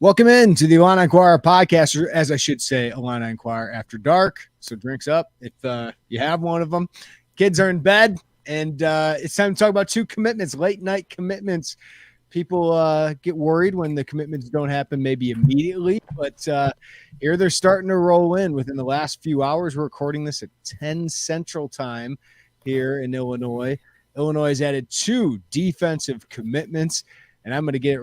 Welcome in to the Illini Inquirer podcast, or as I should say, Illini Inquirer After Dark. So drinks up if you have one of them. Kids are in bed, and it's time to talk about two commitments, late night commitments. People get worried when the commitments don't happen maybe immediately, but here they're starting to roll in within the last few hours. We're recording this at 10 Central Time here in Illinois. Illinois has added two defensive commitments, and I'm going to get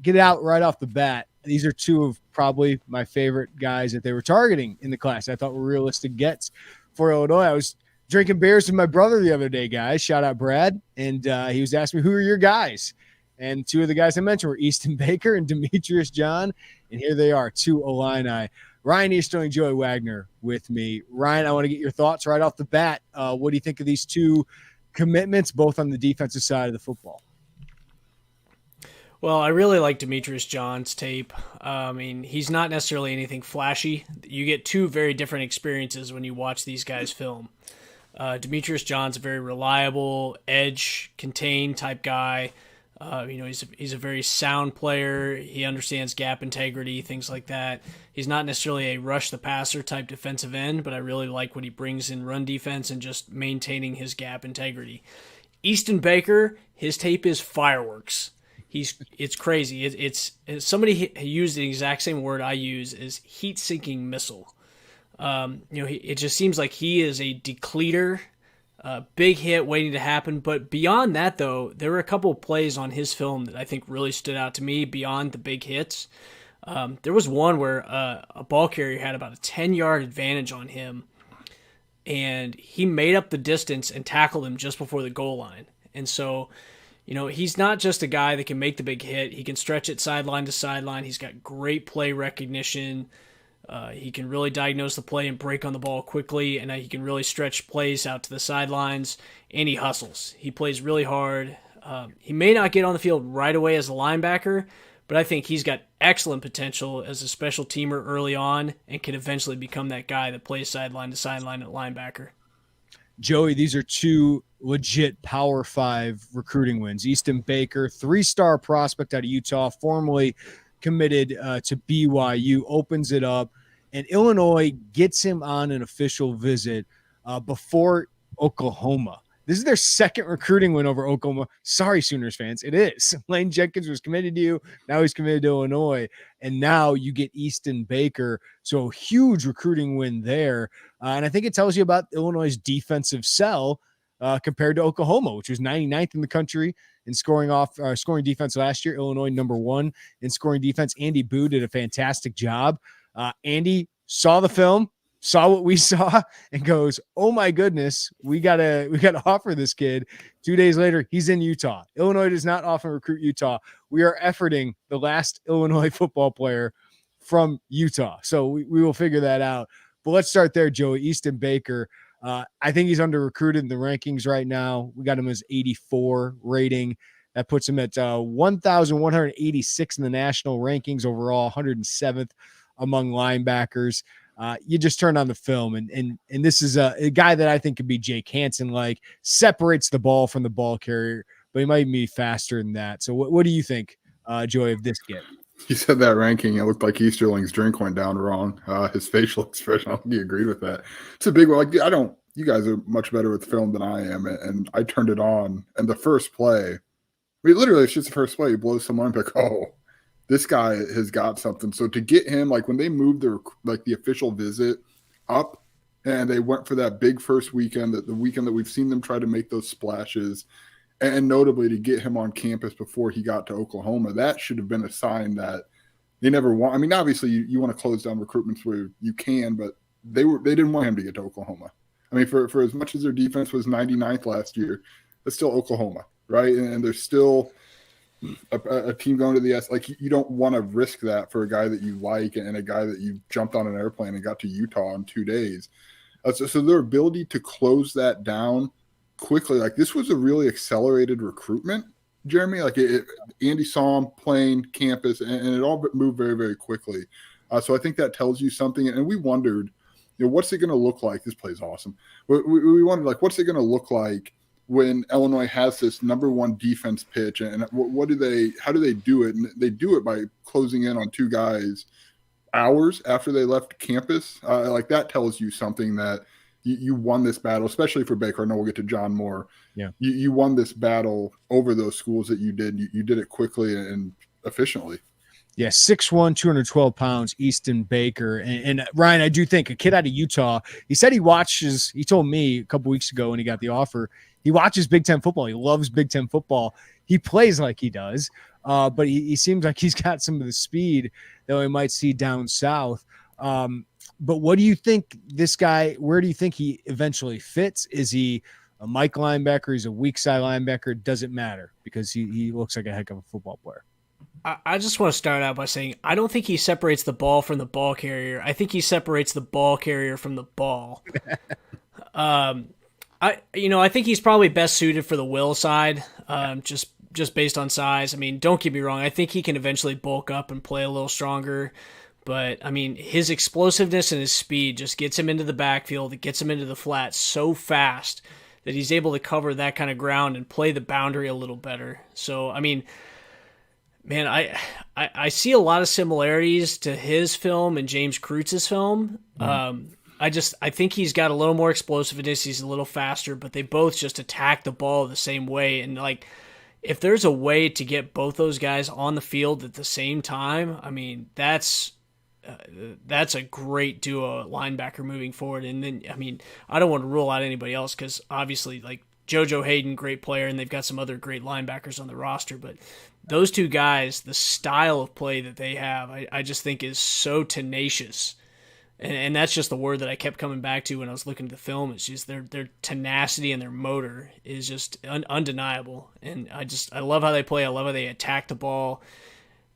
it out right off the bat. These are two of probably my favorite guys that they were targeting in the class. I thought were realistic gets for Illinois. I was drinking beers with my brother the other day, guys. Shout out Brad. And he was asking me, who are your guys? And two of the guys I mentioned were Easton Baker and Demetrius John. And here they are, two Illini. Ryan Easterling and Joey Wagner with me. Ryan, I want to get your thoughts right off the bat. What do you think of these two commitments, both on the defensive side of the football? Well, I really like Demetrius John's tape. He's not necessarily anything flashy. You get two very different experiences when you watch these guys film. Demetrius John's a very reliable, edge, contain type guy. He's a very sound player. He understands gap integrity, things like that. He's not necessarily a rush the passer type defensive end, but I really like what he brings in run defense and just maintaining his gap integrity. Easton Baker, his tape is fireworks. It's crazy. It's somebody used the exact same word I use, is heat-sinking missile. It just seems like he is a depleter, big hit waiting to happen. But beyond that, though, there were a couple of plays on his film that I think really stood out to me beyond the big hits. There was one where a ball carrier had about a 10-yard advantage on him, and he made up the distance and tackled him just before the goal line. And so, he's not just a guy that can make the big hit. He can stretch it sideline to sideline. He's got great play recognition. He can really diagnose the play and break on the ball quickly, and he can really stretch plays out to the sidelines, and he hustles. He plays really hard. He may not get on the field right away as a linebacker, but I think he's got excellent potential as a special teamer early on and can eventually become that guy that plays sideline to sideline at linebacker. Joey, these are two legit Power 5 recruiting wins. Easton Baker, 3-star prospect out of Utah, formerly committed to BYU, opens it up, and Illinois gets him on an official visit before Oklahoma. This is their second recruiting win over Oklahoma. Sorry, Sooners fans, it is. Lane Jenkins was committed to you. Now he's committed to Illinois, and now you get Easton Baker. So a huge recruiting win there. And I think it tells you about Illinois' defensive sell compared to Oklahoma, which was 99th in the country in scoring defense last year. Illinois number 1 in scoring defense. Andy Boo did a fantastic job. Andy saw the film, saw what we saw, and goes, "Oh my goodness, we gotta offer this kid." 2 days later, he's in Utah. Illinois does not often recruit Utah. We are efforting the last Illinois football player from Utah, so we will figure that out. But let's start there, Joey. Easton Baker. I think he's under recruited in the rankings right now. We got him as 84 rating. That puts him at 1,186 in the national rankings overall, 107th among linebackers. You just turn on the film, and this is a guy that I think could be Jake Hansen-like, separates the ball from the ball carrier, but he might be faster than that. So what do you think, Joey, of this kid? You said that ranking. It looked like Easterling's drink went down wrong. His facial expression, I don't think he agreed with that. It's a big one. You guys are much better with film than I am. And I turned it on, and the first play, literally, it's just the first play. He blows someone like, oh, this guy has got something. So to get him, like when they moved the official visit up, and they went for that big first weekend, the weekend that we've seen them try to make those splashes, and notably to get him on campus before he got to Oklahoma, that should have been a sign that they never want. I mean, obviously you want to close down recruitments where you can, but they didn't want him to get to Oklahoma. I mean, for as much as their defense was 99th last year, that's still Oklahoma, right? And there's still a team going to the S. Like, you don't want to risk that for a guy that you like and a guy that you jumped on an airplane and got to Utah in 2 days. So their ability to close that down quickly, like this was a really accelerated recruitment, Jeremy. Like Andy saw him playing campus, and it all moved very, very quickly. So I think that tells you something. And we wondered, what's it going to look like? This play is awesome. We wondered, like, what's it going to look like when Illinois has this number one defense pitch, and how do they do it? And they do it by closing in on two guys hours after they left campus. Like that tells you something that you won this battle, especially for Baker. I know we'll get to John more. Yeah. You won this battle over those schools that you did. You did it quickly and efficiently. Yeah, 6'1", 212 pounds, Easton Baker. And Ryan, I do think a kid out of Utah, he said he told me a couple weeks ago when he got the offer, he watches Big Ten football. He loves Big Ten football. He plays like he does, but he seems like he's got some of the speed that we might see down south. But what do you think this guy, where do you think he eventually fits? Is he a Mike linebacker? He's a weak side linebacker? Doesn't matter because he looks like a heck of a football player. I just want to start out by saying I don't think he separates the ball from the ball carrier. I think he separates the ball carrier from the ball. I think he's probably best suited for the will side, just based on size. I mean, don't get me wrong. I think he can eventually bulk up and play a little stronger. But, I mean, his explosiveness and his speed just gets him into the backfield. It gets him into the flat so fast that he's able to cover that kind of ground and play the boundary a little better. So, I mean, man, I see a lot of similarities to his film and James Kreutz's film. I think he's got a little more explosiveness. He's a little faster, but they both just attack the ball the same way. And like, if there's a way to get both those guys on the field at the same time, I mean, that's a great duo linebacker moving forward. And then, I mean, I don't want to rule out anybody else because obviously, like JoJo Hayden, great player, and they've got some other great linebackers on the roster. But those two guys, the style of play that they have, I just think is so tenacious. And that's just the word that I kept coming back to when I was looking at the film. It's just their tenacity and their motor is just undeniable. And I love how they play. I love how they attack the ball.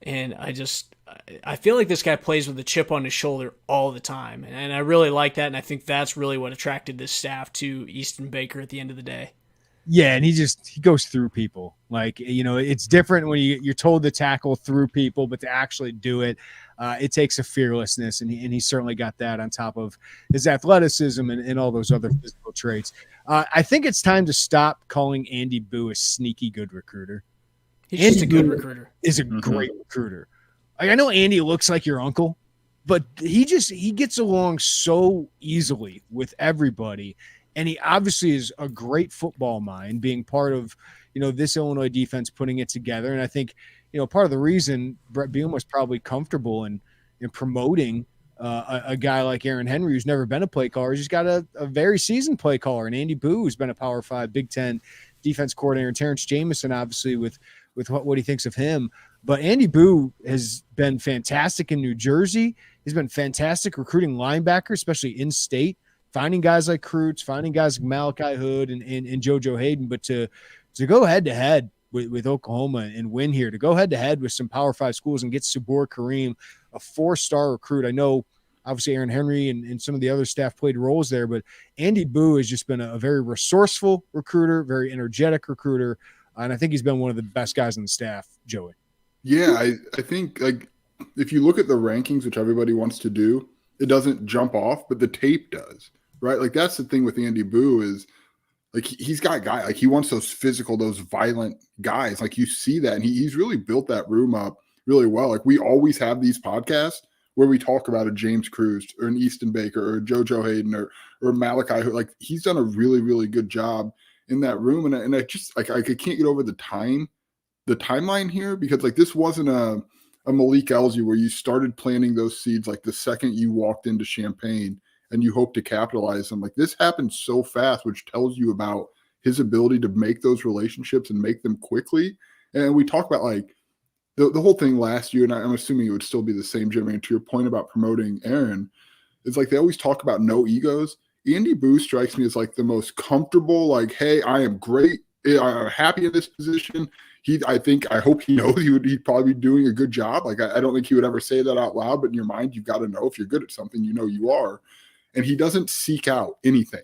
And I feel like this guy plays with a chip on his shoulder all the time. And I really like that. And I think that's really what attracted this staff to Easton Baker at the end of the day. Yeah, and he goes through people. Like, it's different when you're told to tackle through people, but to actually do it, it takes a fearlessness, and he certainly got that on top of his athleticism and all those other physical traits. I think it's time to stop calling Andy Boo a sneaky good recruiter. He's just a good recruiter. Is a great recruiter. Like, I know Andy looks like your uncle, but he gets along so easily with everybody. And he obviously is a great football mind, being part of, this Illinois defense, putting it together. And I think, part of the reason Brett Bielema was probably comfortable in promoting a guy like Aaron Henry, who's never been a play caller. He's got a very seasoned play caller. And Andy Boo, who's been a Power 5 Big Ten defense coordinator. And Terrence Jamison, obviously, with what he thinks of him. But Andy Boo has been fantastic in New Jersey. He's been fantastic recruiting linebackers, especially in state. Finding guys like Kreutz, finding guys like Malachi Hood and JoJo Hayden, but to go head-to-head with Oklahoma and win here, to go head-to-head with some Power 5 schools and get Sabor Kareem, a 4-star recruit. I know, obviously, Aaron Henry and some of the other staff played roles there, but Andy Boo has just been a very resourceful recruiter, very energetic recruiter, and I think he's been one of the best guys on the staff, Joey. Yeah, I think, like, if you look at the rankings, which everybody wants to do, it doesn't jump off, but the tape does. Right, like that's the thing with Andy Boo is, like he's got guy, like he wants those physical, those violent guys. Like you see that, and he's really built that room up really well. Like we always have these podcasts where we talk about a James Kreutz or an Easton Baker or a JoJo Hayden or Malachi. Who, like he's done a really, really good job in that room. And I just like I can't get over the timeline here because like this wasn't a Malik Elzy where you started planting those seeds like the second you walked into Champaign. And you hope to capitalize them. Like this happened so fast, which tells you about his ability to make those relationships and make them quickly. And we talk about like the whole thing last year, and I'm assuming it would still be the same, Jimmy, and to your point about promoting Aaron, it's like they always talk about no egos. Andy Boo strikes me as like the most comfortable, like, hey, I am great. I'm happy in this position. I hope he knows he'd probably be doing a good job. Like, I don't think he would ever say that out loud, but in your mind, you've got to know if you're good at something, you are. And he doesn't seek out anything.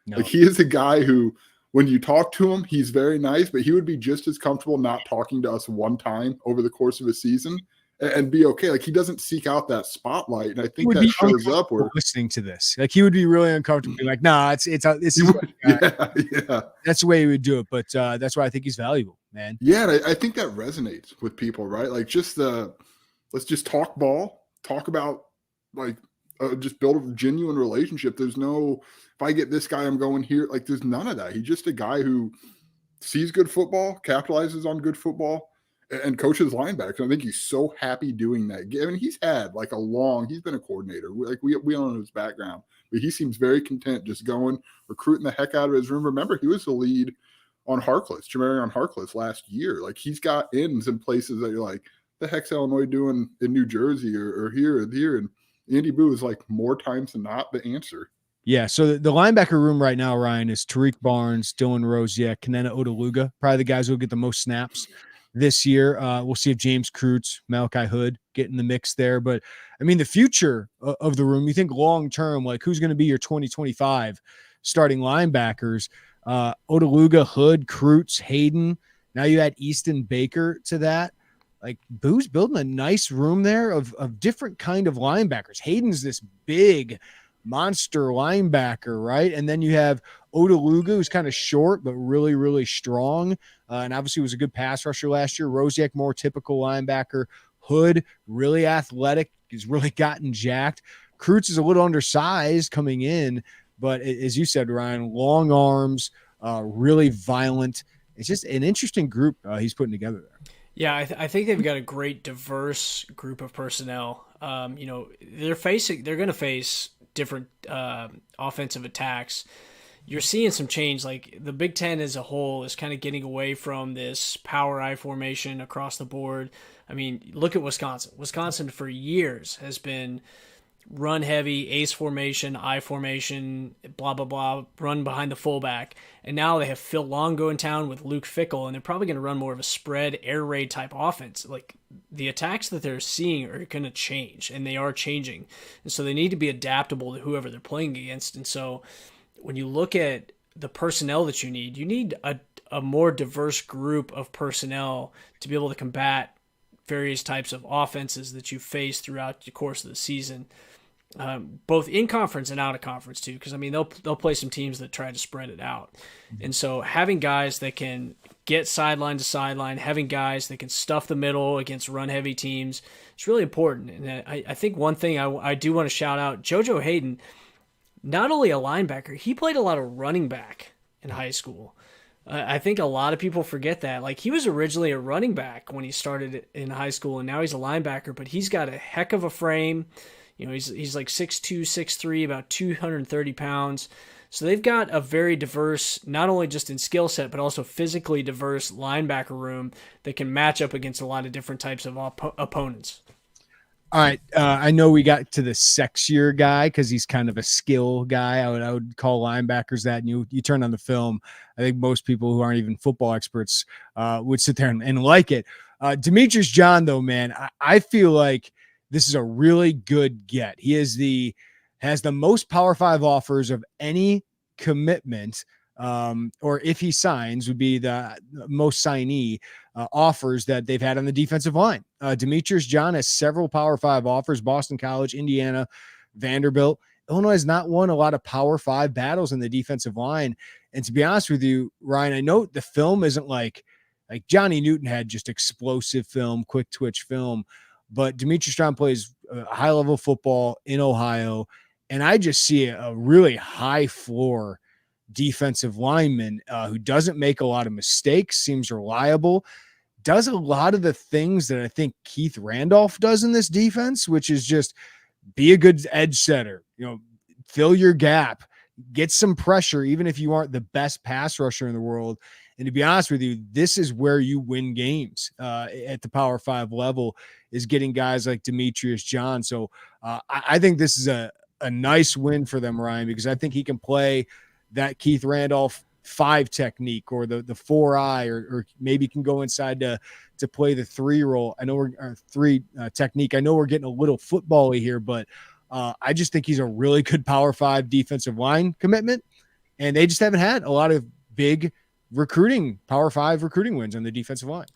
No. Like he is a guy who, when you talk to him, he's very nice, but he would be just as comfortable not talking to us one time over the course of a season and be okay. Like he doesn't seek out that spotlight, and I He think would that be shows up where listening to this. Like he would be really uncomfortable. Be like, nah, this is yeah. that's the way he would do it. But that's why I think he's valuable, man. Yeah, and I think that resonates with people, right? Like just let's just talk ball, talk about like just build a genuine relationship. There's no, if I get this guy, I'm going here. Like there's none of that. He's just a guy who sees good football, capitalizes on good football, and coaches linebackers. I think he's so happy doing that. I mean, he's had like he's been a coordinator. We don't know his background, but he seems very content just going, recruiting the heck out of his room. Remember, he was the lead on Jamarion Harkless last year. Like he's got ends in places that you're like, the heck's Illinois doing in New Jersey or here or here? And Andy Boo is like more times than not the answer. Yeah, so the linebacker room right now, Ryan, is Tariq Barnes, Dylan Rosiak, Kenena Odaluga, probably the guys who will get the most snaps this year. We'll see if James Kreutz, Malachi Hood get in the mix there. But, I mean, the future of the room, you think long-term, like who's going to be your 2025 starting linebackers? Odaluga, Hood, Kreutz, Hayden. Now you add Easton Baker to that. Like Boo's building a nice room there of different kind of linebackers. Hayden's this big monster linebacker, right? And then you have Odaluga, who's kind of short but really, really strong, and obviously was a good pass rusher last year. Rosiak, more typical linebacker. Hood, really athletic, he's really gotten jacked. Kreutz is a little undersized coming in, but as you said, Ryan, long arms, really violent. It's just an interesting group he's putting together there. Yeah, I think they've got a great, diverse group of personnel. They're going to face different offensive attacks. You're seeing some change. Like the Big Ten as a whole is kind of getting away from this power I formation across the board. I mean, look at Wisconsin. Wisconsin for years has been run heavy, ace formation, I formation, blah, blah, blah, run behind the fullback. And now they have Phil Longo in town with Luke Fickell, and they're probably going to run more of a spread air raid type offense. Like the attacks that they're seeing are going to change, and they are changing. And so they need to be adaptable to whoever they're playing against. And so when you look at the personnel that you need a more diverse group of personnel to be able to combat various types of offenses that you face throughout the course of the season. Both in conference and out of conference too, because I mean they'll play some teams that try to spread it out, and so having guys that can get sideline to sideline, having guys that can stuff the middle against run heavy teams, it's really important. And I think one thing I do want to shout out, JoJo Hayden, not only a linebacker, he played a lot of running back in high school. I think a lot of people forget that. Like he was originally a running back when he started in high school, and now he's a linebacker. But he's got a heck of a frame. You know, he's like 6'2", 6'3", about 230 pounds. So they've got a very diverse, not only just in skill set, but also physically diverse linebacker room that can match up against a lot of different types of opponents. All right. I know we got to the sexier guy because he's kind of a skill guy. I would call linebackers that. And you turn on the film, I think most people who aren't even football experts would sit there and like it. Demetrius John, though, man, I feel like this is a really good get. He has the most Power 5 offers of any commitment, or if he signs, would be the most signee offers that they've had on the defensive line. Demetrius John has several Power 5 offers: Boston College, Indiana, Vanderbilt. Illinois has not won a lot of Power 5 battles in the defensive line. And to be honest with you, Ryan, I know the film isn't like Johnny Newton had just explosive film, quick twitch film. But Demetrius John plays high-level football in Ohio, and I just see a really high-floor defensive lineman who doesn't make a lot of mistakes, seems reliable, does a lot of the things that I think Keith Randolph does in this defense, which is just be a good edge setter, fill your gap, get some pressure, even if you aren't the best pass rusher in the world. And to be honest with you, this is where you win games at the Power 5 level, is getting guys like Demetrius John. So I think this is a nice win for them, Ryan, because I think he can play that Keith Randolph 5 technique or the 4-eye, or maybe can go inside to play the 3 role. I know we're 3 technique. I know we're getting a little football-y here, but I just think he's a really good Power 5 defensive line commitment. And they just haven't had a lot of big Power 5 recruiting wins on the defensive line.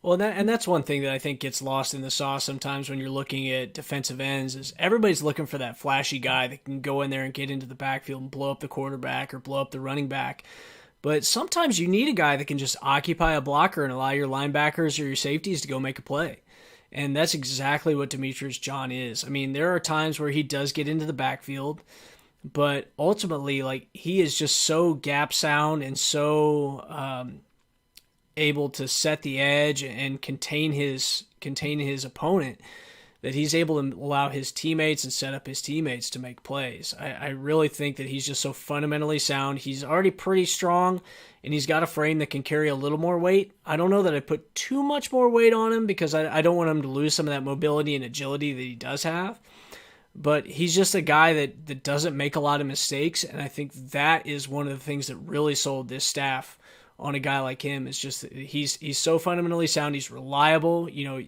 Well, that's one thing that I think gets lost in the sauce sometimes when you're looking at defensive ends is everybody's looking for that flashy guy that can go in there and get into the backfield and blow up the quarterback or blow up the running back. But sometimes you need a guy that can just occupy a blocker and allow your linebackers or your safeties to go make a play. And that's exactly what Demetrius John is. I mean, there are times where he does get into the backfield, but ultimately, like, he is just so gap sound and so able to set the edge and contain his opponent that he's able to allow his teammates and set up his teammates to make plays. I really think that he's just so fundamentally sound. He's already pretty strong, and he's got a frame that can carry a little more weight. I don't know that I put too much more weight on him because I don't want him to lose some of that mobility and agility that he does have. But he's just a guy that doesn't make a lot of mistakes, and I think that is one of the things that really sold this staff on a guy like him. Is just he's so fundamentally sound. He's reliable. You know,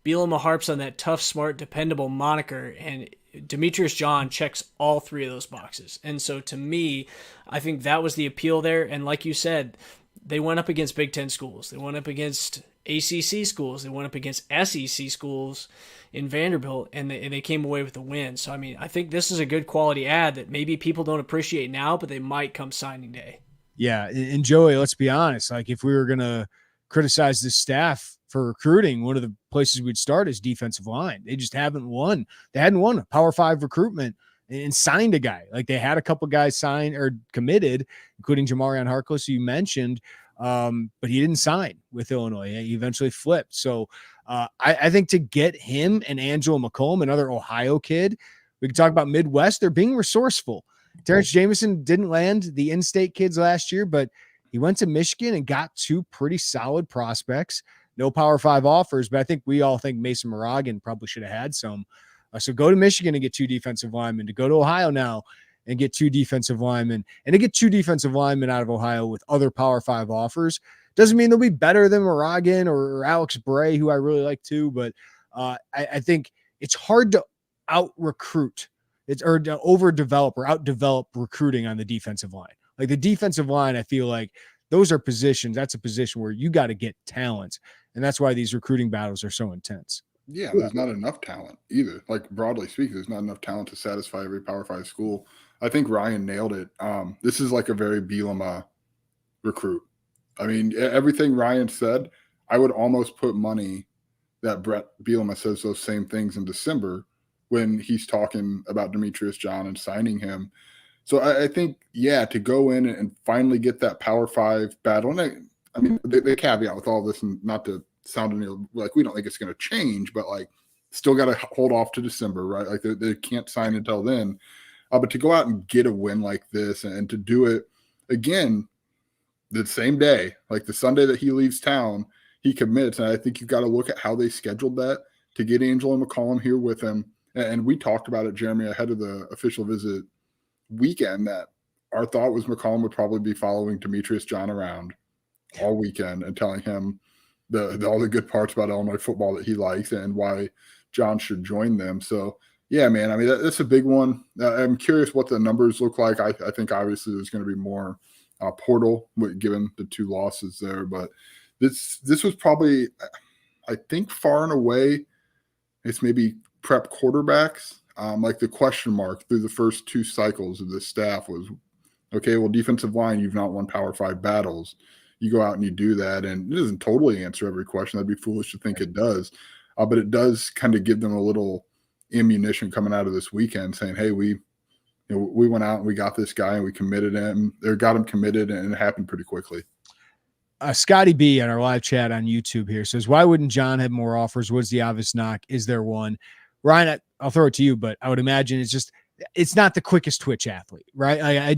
Bielema harps on that tough, smart, dependable moniker, and Demetrius John checks all three of those boxes. And so to me, I think that was the appeal there. And like you said, they went up against Big Ten schools. They went up against ACC schools. They went up against SEC schools in Vanderbilt, and they came away with the win. So, I mean, I think this is a good quality ad that maybe people don't appreciate now, but they might come signing day. Yeah, and Joey, let's be honest. Like, if we were going to criticize this staff for recruiting, one of the places we'd start is defensive line. They just haven't won. They hadn't won a Power 5 recruitment and signed a guy. Like, they had a couple guys signed or committed, including Jamarion Harkless, who you mentioned, but he didn't sign with Illinois. He eventually flipped. So I think to get him and Angelo McCollum, another Ohio kid, we can talk about Midwest. They're being resourceful. Terrence Jameson didn't land the in-state kids last year, but he went to Michigan and got two pretty solid prospects. No Power 5 offers, but I think we all think Mason Moragan probably should have had some. So go to Michigan and get two defensive linemen, to go to Ohio now and get two defensive linemen, and to get two defensive linemen out of Ohio with other Power 5 offers. Doesn't mean they'll be better than Moragan or Alex Bray, who I really like too, but I think it's hard to out-recruit. Or to overdevelop or outdevelop recruiting on the defensive line. Like the defensive line, I feel like those are positions. That's a position where you got to get talent. And that's why these recruiting battles are so intense. Yeah, there's not enough talent either. Like, broadly speaking, there's not enough talent to satisfy every Power 5 school. I think Ryan nailed it. This is like a very Bielema recruit. I mean, everything Ryan said, I would almost put money that Brett Bielema says those same things in December when he's talking about Demetrius John and signing him. So I think, yeah, to go in and finally get that Power 5 battle. And I mean, the caveat with all this, and not to sound any like we don't think it's going to change, but like still got to hold off to December, right? Like they can't sign until then. But to go out and get a win like this and to do it again the same day, like the Sunday that he leaves town, he commits. And I think you've got to look at how they scheduled that to get Angelo McCollum here with him. And we talked about it, Jeremy, ahead of the official visit weekend, that our thought was McCollum would probably be following Demetrius John around all weekend and telling him all the good parts about Illinois football that he likes and why John should join them. So, yeah, man, I mean, that's a big one. I'm curious what the numbers look like. I think obviously there's going to be more portal given the two losses there. But this was probably, I think, far and away, it's maybe – prep quarterbacks, like the question mark through the first two cycles of this staff was, okay, well, defensive line, you've not won Power 5 battles. You go out and you do that, and it doesn't totally answer every question. That'd be foolish to think it does. But it does kind of give them a little ammunition coming out of this weekend saying, hey, we went out and we got this guy and we committed him, or got him committed, and it happened pretty quickly. Scotty B on our live chat on YouTube here says, why wouldn't John have more offers? What's the obvious knock? Is there one? Ryan, I'll throw it to you, but I would imagine it's not the quickest twitch athlete, right?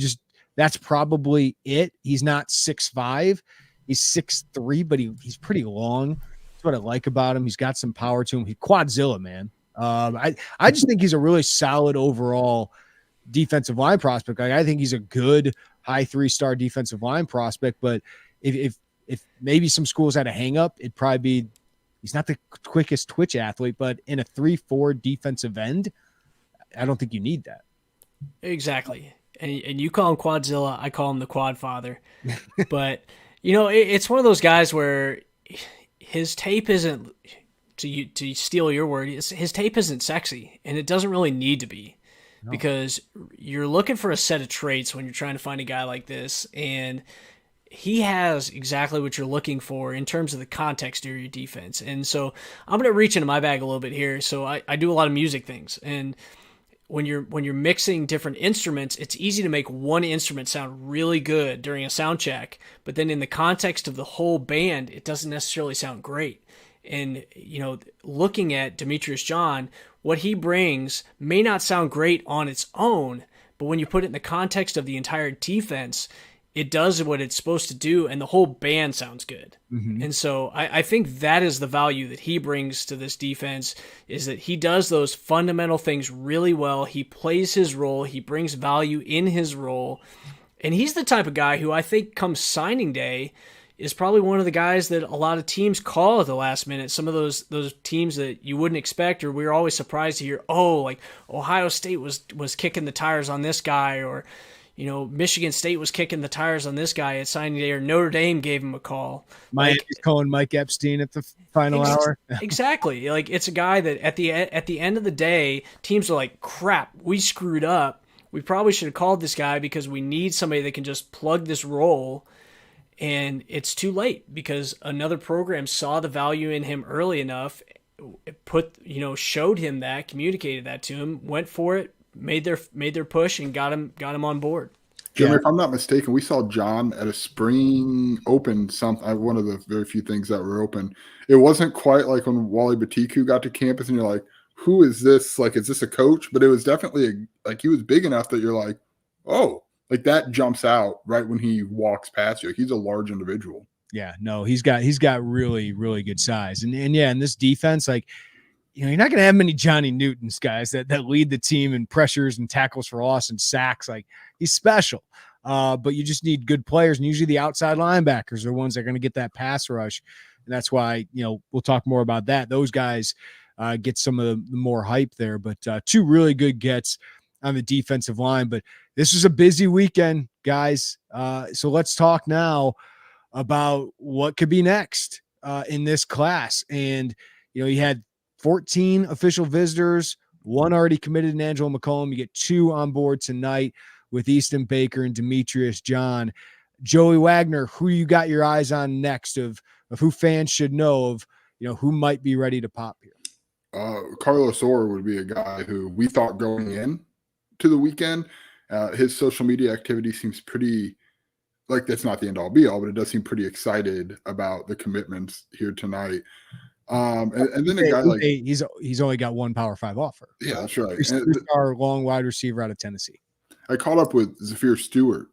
That's probably it. He's not 6'5", he's 6'3", but he's pretty long. That's what I like about him. He's got some power to him. He's Quadzilla, man. I just think he's a really solid overall defensive line prospect. Like, I think he's a good high 3-star defensive line prospect, but if maybe some schools had a hang up, it'd probably be, he's not the quickest twitch athlete, but in a 3-4 defensive end, I don't think you need that. Exactly. And you call him Quadzilla, I call him the Quad Father. But, you know, it's one of those guys where his tape isn't, to steal your word, his tape isn't sexy, and it doesn't really need to be, because you're looking for a set of traits when you're trying to find a guy like this, and he has exactly what you're looking for in terms of the context of your defense. And so I'm going to reach into my bag a little bit here. So I do a lot of music things, and when you're mixing different instruments, it's easy to make one instrument sound really good during a sound check, but then in the context of the whole band, it doesn't necessarily sound great. And, looking at Demetrius John, what he brings may not sound great on its own, but when you put it in the context of the entire defense, it does what it's supposed to do, and the whole band sounds good. Mm-hmm. And so I think that is the value that he brings to this defense, is that he does those fundamental things really well. He plays his role. He brings value in his role. And he's the type of guy who I think come signing day is probably one of the guys that a lot of teams call at the last minute. Some of those teams that you wouldn't expect, or we were always surprised to hear, like Ohio State was kicking the tires on this guy, or Michigan State was kicking the tires on this guy at signing day, or Notre Dame gave him a call. Miami's calling Mike Epstein at the final hour. Exactly. Like, it's a guy that at the end of the day, teams are like, crap, we screwed up. We probably should have called this guy because we need somebody that can just plug this role. And it's too late because another program saw the value in him early enough, showed him that, communicated that to him, went for it, made their push, and got him on board. Jimmy, if I'm not mistaken, we saw John at a spring open, one of the very few things that were open. It wasn't quite like when Wally Batiku got to campus and you're like, who is this? Like, is this a coach? But it was definitely he was big enough that you're like, oh, like that jumps out right when he walks past you. He's a large individual. Yeah, no, he's got really, really good size. And in this defense, you're not going to have many Johnny Newtons, guys, that lead the team in pressures and tackles for loss and sacks. He's special. But you just need good players, and usually the outside linebackers are the ones that are going to get that pass rush. And that's why, we'll talk more about that. Those guys get some of the more hype there, but two really good gets on the defensive line. But this was a busy weekend, guys. So let's talk now about what could be next in this class. And, you had 14 official visitors, one already committed in Angelo McCollum. You get two on board tonight with Easton Baker and Demetrius John. Joey Wagner, who you got your eyes on next of who fans should know of, who might be ready to pop here? Carlos Orr would be a guy who we thought going in to the weekend. His social media activity seems pretty that's not the end all be all, but it does seem pretty excited about the commitments here tonight. And then a guy he's only got one Power 5 offer. Yeah, that's right. Three-star long wide receiver out of Tennessee. I caught up with Zafir Stewart.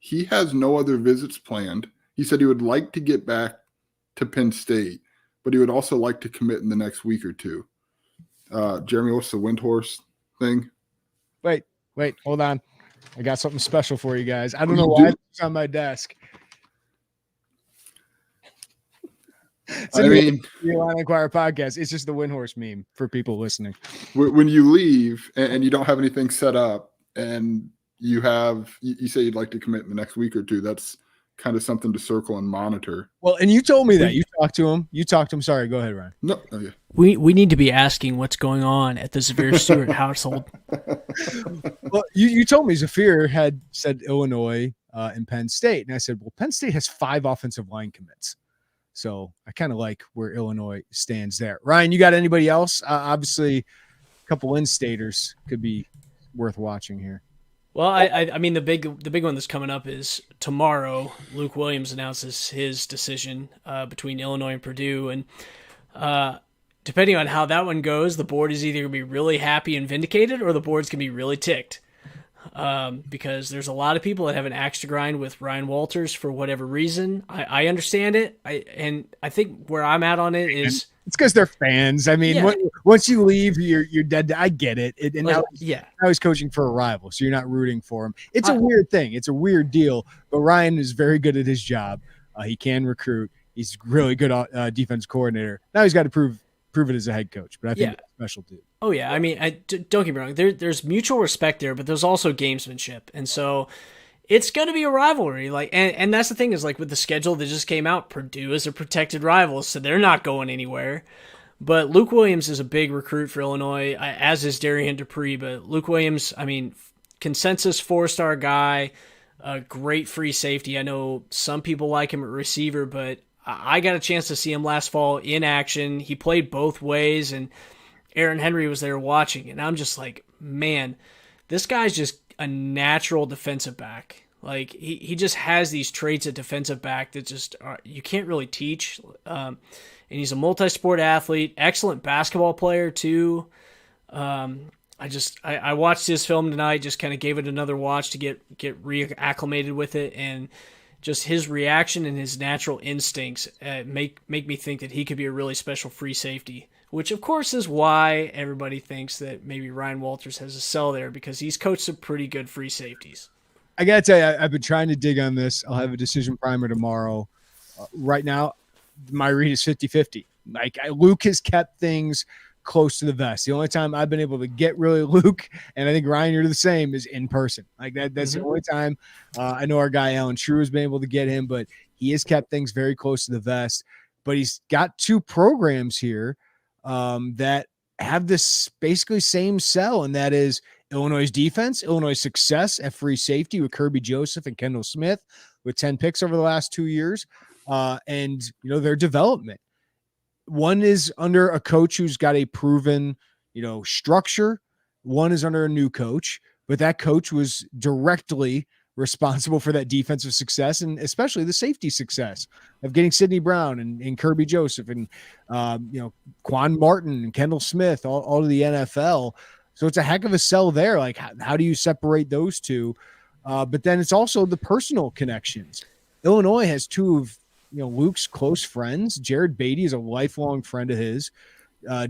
He has no other visits planned. He said he would like to get back to Penn State, but he would also like to commit in the next week or two. Jeremy, what's the Windhorse thing? Wait, hold on. I got something special for you guys. I don't know why it's on my desk. It's the Inquirer podcast. It's just the Windhorse meme for people listening. When you leave and you don't have anything set up, and you say you'd like to commit in the next week or two, that's kind of something to circle and monitor. Well, and you told me that you talked to him. Sorry, go ahead, Ryan. No, yeah. We need to be asking what's going on at the Zafir Stewart household. Well, you told me Zafir had said Illinois and Penn State, and I said, well, Penn State has 5 offensive line commits. So I kind of like where Illinois stands there. Ryan, you got anybody else? Obviously, a couple in-staters could be worth watching here. Well, I mean, the big one that's coming up is tomorrow. Luke Williams announces his decision between Illinois and Purdue, and depending on how that one goes, the board is either going to be really happy and vindicated, or the board's going to be really ticked. Because there's a lot of people that have an axe to grind with Ryan Walters for whatever reason. I understand it. I think where I'm at on it is it's because they're fans. I mean, once you leave, you're dead. I get it. Now he's coaching for a rival, so you're not rooting for him. It's a weird thing. It's a weird deal. But Ryan is very good at his job. He can recruit. He's really good defense coordinator. Now he's got to prove it as a head coach. But I think he's a special dude. Oh, yeah. I mean, don't get me wrong. There's mutual respect there, but there's also gamesmanship. And so It's going to be a rivalry. And that's the thing is, like, with the schedule that just came out, Purdue is a protected rival, so they're not going anywhere. But Luke Williams is a big recruit for Illinois, as is Darian Dupree. But Luke Williams, I mean, consensus 4-star guy, a great free safety. I know some people like him at receiver, but I got a chance to see him last fall in action. He played both ways, and Aaron Henry was there watching. And I'm just like, man, this guy's just a natural defensive back. Like, he just has these traits at defensive back that just you can't really teach. And he's a multi-sport athlete, excellent basketball player too. I watched his film tonight, just kind of gave it another watch to get reacclimated with it, and just his reaction and his natural instincts make me think that he could be a really special free safety, which of course is why everybody thinks that maybe Ryan Walters has a sell there, because he's coached some pretty good free safeties. I got to tell you, I've been trying to dig on this. I'll have a decision primer tomorrow. Right now, my read is 50-50. Like, Luke has kept things close to the vest. The only time I've been able to get really Luke, and I think Ryan, you're the same, is in person. Like that's the only time. I know our guy Alan Shrew has been able to get him, but he has kept things very close to the vest. But he's got two programs here that have this basically same sell, and that is Illinois' defense, Illinois' success at free safety with Kirby Joseph and Kendall Smith with 10 picks over the last 2 years, and their development. One is under a coach who's got a proven, structure. One is under a new coach, but that coach was directly responsible for that defensive success, and especially the safety success of getting Sidney Brown and Kirby Joseph and, Quan Martin and Kendall Smith, all to the NFL. So it's a heck of a sell there. Like, how do you separate those two? But then it's also the personal connections. Illinois has two of Luke's close friends. Jared Beatty is a lifelong friend of his.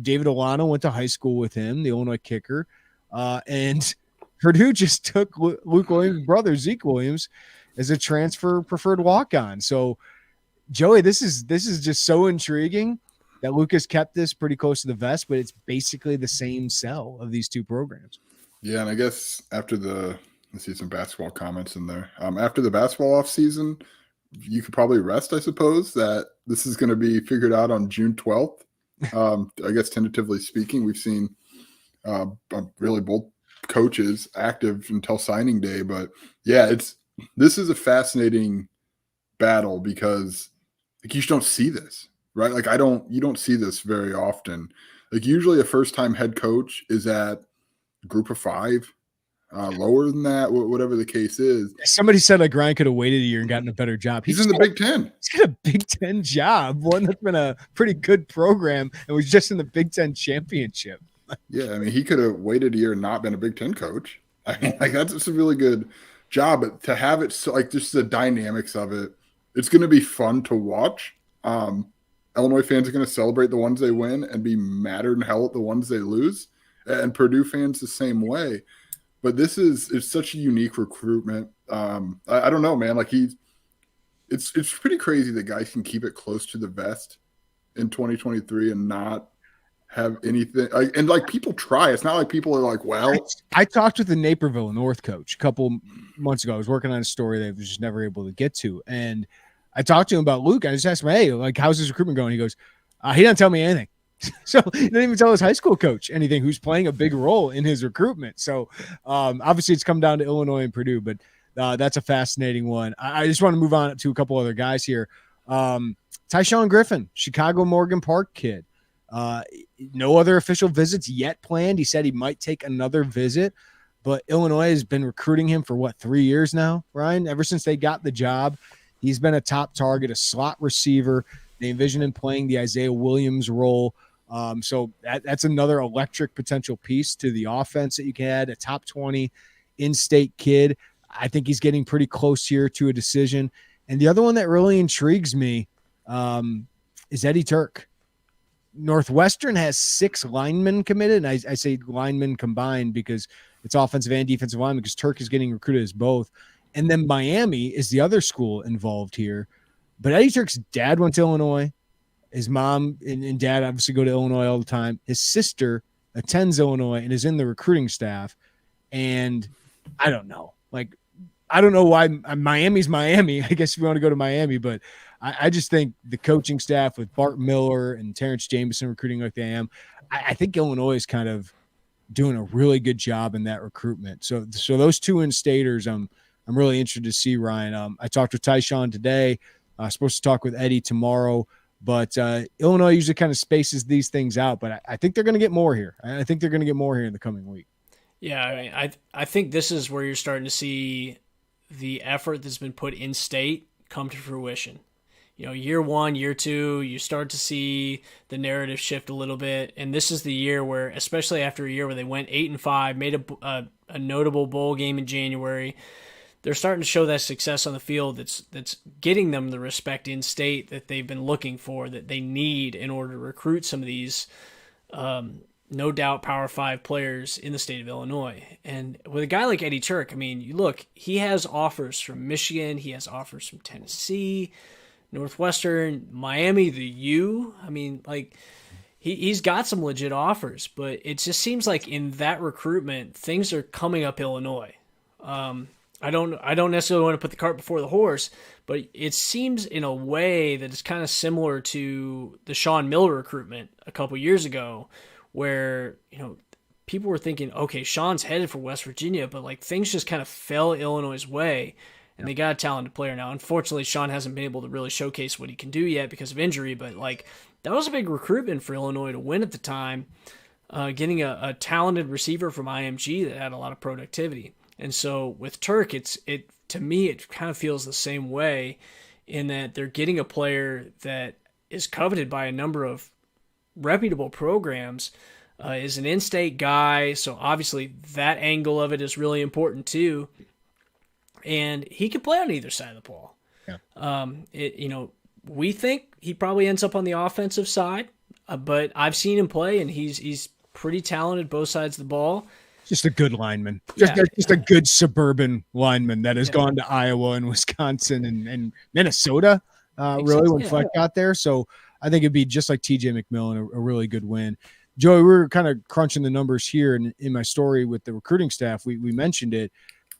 David Olano went to high school with him, the Illinois kicker. And Purdue just took Luke Williams' brother, Zeke Williams, as a transfer preferred walk-on. So, Joey, this is just so intriguing that Luke has kept this pretty close to the vest, but it's basically the same sell of these two programs. Yeah, and I guess after let's see some basketball comments in there. After the basketball off season, you could probably rest, I suppose, that this is going to be figured out on June 12th. I guess tentatively speaking, we've seen really both coaches active until signing day. But yeah, this is a fascinating battle because you just don't see this, right? Like you don't see this very often. Like usually a first-time head coach is at group of 5. Lower than that, whatever the case is. Somebody said like Ryan could have waited a year and gotten a better job. He's in the Big Ten. He's got a Big Ten job, one that's been a pretty good program and was just in the Big Ten championship. Yeah, I mean, he could have waited a year and not been a Big Ten coach. I mean, like that's a really good job. But to have it so, like, just the dynamics of it, it's going to be fun to watch. Illinois fans are going to celebrate the ones they win and be madder than hell at the ones they lose, and Purdue fans the same way. But it's such a unique recruitment. I don't know, man. Like it's pretty crazy that guys can keep it close to the vest in 2023 and not have anything. And people try. It's not like people are like, well. I talked with the Naperville North coach a couple months ago. I was working on a story that I was just never able to get to, and I talked to him about Luke. I just asked him, hey, like, how's his recruitment going? He goes, he didn't tell me anything. So he didn't even tell his high school coach anything, who's playing a big role in his recruitment. So obviously it's come down to Illinois and Purdue, but that's a fascinating one. I just want to move on to a couple other guys here. Tyshawn Griffin, Chicago Morgan Park kid. No other official visits yet planned. He said he might take another visit, but Illinois has been recruiting him for 3 years now, Ryan? Ever since they got the job, he's been a top target, a slot receiver. They envision him playing the Isaiah Williams role. So that's another electric potential piece to the offense that you can add. A top 20 in-state kid. I think he's getting pretty close here to a decision. And the other one that really intrigues me is Eddie Turk. Northwestern has 6 linemen committed, and I say linemen combined because it's offensive and defensive linemen, because Turk is getting recruited as both. And then Miami is the other school involved here. But Eddie Turk's dad went to Illinois. His mom and dad obviously go to Illinois all the time. His sister attends Illinois and is in the recruiting staff. And I don't know. Like, I don't know why Miami's Miami. I guess if you want to go to Miami, but I just think the coaching staff with Bart Miller and Terrence Jameson recruiting like they am, I think Illinois is kind of doing a really good job in that recruitment. So those two in-staters, I'm really interested to see, Ryan. I talked with Tyshawn today. Supposed to talk with Eddie tomorrow. But Illinois usually kind of spaces these things out. But I think they're going to get more here. I think they're going to get more here in the coming week. Yeah, I mean, I think this is where you're starting to see the effort that's been put in state come to fruition. You know, year one, year two, you start to see the narrative shift a little bit. And this is the year where, especially after a year where they went 8-5, made a notable bowl game in January, they're starting to show that success on the field that's getting them the respect in state that they've been looking for, that they need in order to recruit some of these no doubt Power 5 players in the state of Illinois. And with a guy like Eddie Turk, I mean, you look, he has offers from Michigan, he has offers from Tennessee, Northwestern, Miami, the U. I mean, like, he's got some legit offers, but it just seems like in that recruitment, things are coming up Illinois. I don't necessarily want to put the cart before the horse, but it seems in a way that it's kind of similar to the Sean Miller recruitment a couple years ago, where, you know, people were thinking, okay, Sean's headed for West Virginia, but like things just kind of fell Illinois' way, and they got a talented player now. Unfortunately, Sean hasn't been able to really showcase what he can do yet because of injury, but like that was a big recruitment for Illinois to win at the time, getting a talented receiver from IMG that had a lot of productivity. And so with Turk, to me, it kind of feels the same way in that they're getting a player that is coveted by a number of reputable programs, is an in-state guy. So obviously that angle of it is really important too. And he can play on either side of the ball. Yeah. We think he probably ends up on the offensive side, but I've seen him play and he's pretty talented both sides of the ball. Just a good lineman. Just a good suburban lineman that has gone to Iowa and Wisconsin and Minnesota, really, when Fleck got there. So I think it'd be just like TJ McMillan, a really good win. Joey, we were kind of crunching the numbers here, and in my story with the recruiting staff, we mentioned it.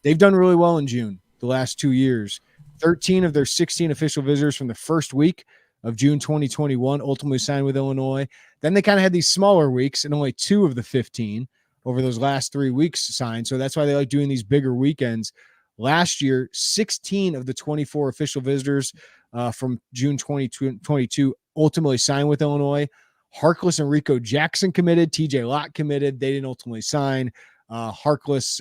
They've done really well in June, the last 2 years. 13 of their 16 official visitors from the first week of June 2021 ultimately signed with Illinois. Then they kind of had these smaller weeks, and only 2 of the 15 over those last 3 weeks signed. So that's why they like doing these bigger weekends. Last year, 16 of the 24 official visitors from June 2022 ultimately signed with Illinois. Harkless and Rico Jackson committed. TJ Lott committed. They didn't ultimately sign. Harkless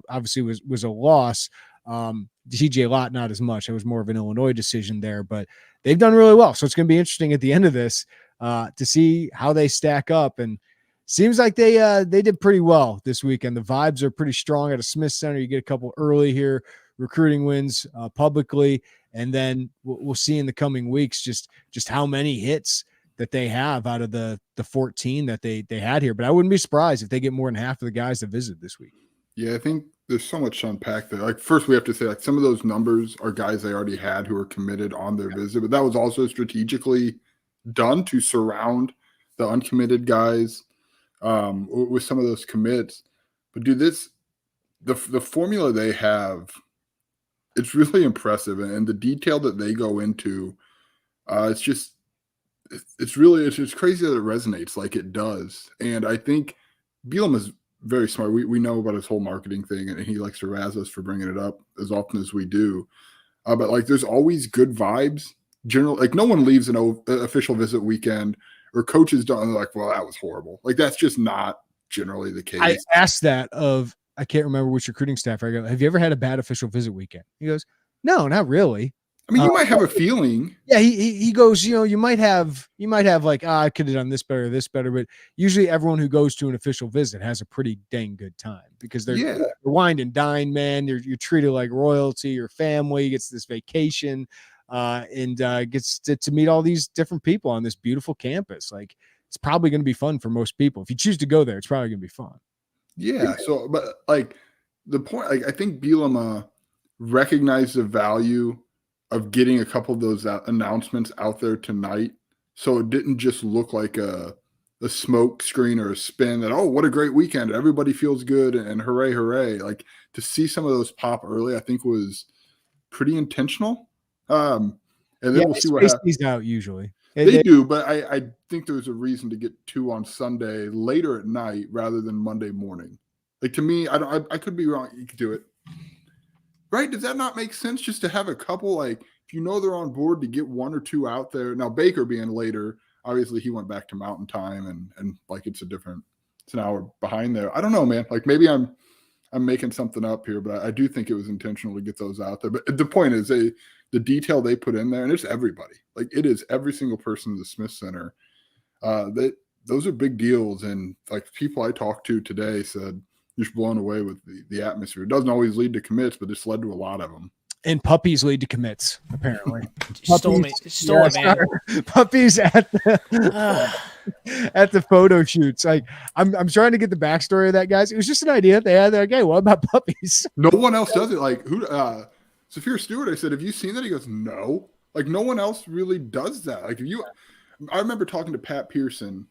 obviously was a loss. TJ Lott, not as much. It was more of an Illinois decision there, but they've done really well. So it's going to be interesting at the end of this to see how they stack up. And seems like they did pretty well this weekend. The vibes are pretty strong at a Smith Center. You get a couple early here recruiting wins publicly, and then we'll see in the coming weeks just how many hits that they have out of the 14 that they had here. But I wouldn't be surprised if they get more than half of the guys that visit this week. Yeah, I think there's so much to unpack there. Like, first we have to say, like, some of those numbers are guys they already had who were committed on their visit, but that was also strategically done to surround the uncommitted guys with some of those commits. But dude, the formula they have, it's really impressive, and the detail that they go into, it's just crazy that it resonates like it does. And I think Bielema is very smart. We know about his whole marketing thing, and he likes to razz us for bringing it up as often as we do. But like, there's always good vibes. General, like, no one leaves an official visit weekend or coaches don't, like, well, that was horrible. Like, that's just not generally the case. I asked that of, I can't remember which recruiting staff. I go, have you ever had a bad official visit weekend? He goes, no, not really. I mean, you might have a feeling. Yeah, he goes, you might have like, I could have done this better, but usually everyone who goes to an official visit has a pretty dang good time because they're wined and dined, man. You're treated like royalty. Your family gets this vacation, and gets to meet all these different people on this beautiful campus. Like, it's probably going to be fun for most people. If you choose to go there, it's probably going to be fun. Yeah. So, but like, the point, like, I think Bielema recognized the value of getting a couple of those announcements out there tonight, so it didn't just look like a smoke screen or a spin that, oh, what a great weekend. Everybody feels good and hooray, hooray. Like to see some of those pop early, I think was pretty intentional. And then we'll see what space happens. these out usually. They do, but I think there's a reason to get 2 on Sunday later at night rather than Monday morning. Like to me, I could be wrong. You could do it. Right? Does that not make sense just to have a couple, like if you know they're on board to get 1 or 2 out there? Now Baker being later, obviously he went back to mountain time and like it's an hour behind there. I don't know, man. Like maybe I'm making something up here, but I do think it was intentional to get those out there. But the point is the detail they put in there, and it's everybody. Like it is every single person in the Smith Center. Those are big deals. And like people I talked to today said, just blown away with the atmosphere. It doesn't always lead to commits, but it's led to a lot of them. And puppies lead to commits, apparently. Stole me, man. Puppies at the photo shoots. Like I'm trying to get the backstory of that, guys. It was just an idea they had. They're like, hey, what about puppies? No one else does it. Like who? Saphir Stewart. I said, have you seen that? He goes, no. Like no one else really does that. Like I remember talking to Pat Pearson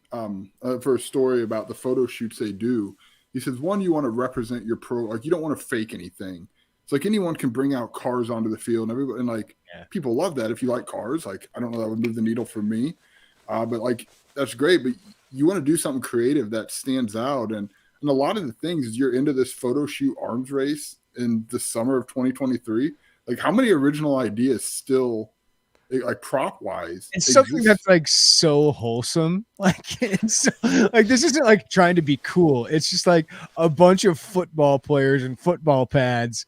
for a story about the photo shoots they do. He says, one, you want to represent your pro, like you don't want to fake anything. It's like anyone can bring out cars onto the field, and everybody, and like people love that. If you like cars, like I don't know, that would move the needle for me, but like that's great. But you want to do something creative that stands out, and a lot of the things is you're into this photo shoot arms race in the summer of 2023. Like how many original ideas still, like prop wise, it's something that's like so wholesome. Like it's like this isn't like trying to be cool. It's just like a bunch of football players and football pads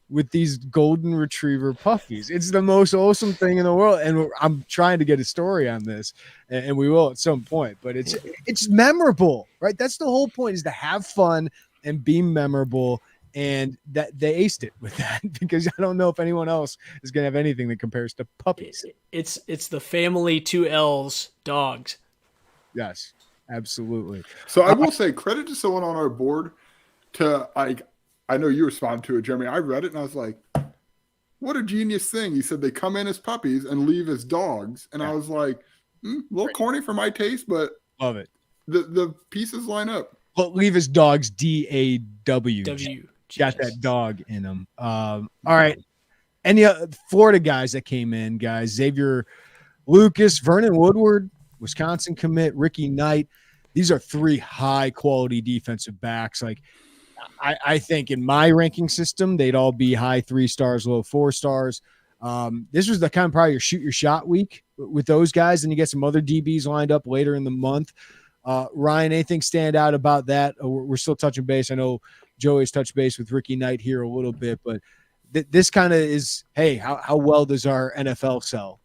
with these golden retriever puppies. It's the most awesome thing in the world, and I'm trying to get a story on this, and we will at some point. But it's memorable, right? That's the whole point: is to have fun and be memorable. And that they aced it with that because I don't know if anyone else is going to have anything that compares to puppies. It's the family 2 L's dogs. Yes, absolutely. So I will say credit to someone on our board to like, I know you responded to it, Jeremy. I read it and I was like, what a genius thing. He said they come in as puppies and leave as dogs. And I was like, a little corny for my taste, but love it. The pieces line up. But leave as dogs, DAW. Got that dog in them. All right. Any Florida guys that came in, guys? Xavier Lucas, Vernon Woodward, Wisconsin commit, Ricky Knight. These are 3 high-quality defensive backs. Like, I think in my ranking system, they'd all be high 3 stars, low 4 stars. This was the kind of probably your shoot your shot week with those guys, and you get some other DBs lined up later in the month. Ryan, anything stand out about that? We're still touching base. I know Joey's touched base with Ricky Knight here a little bit, but this kind of is, hey, how well does our NFL sell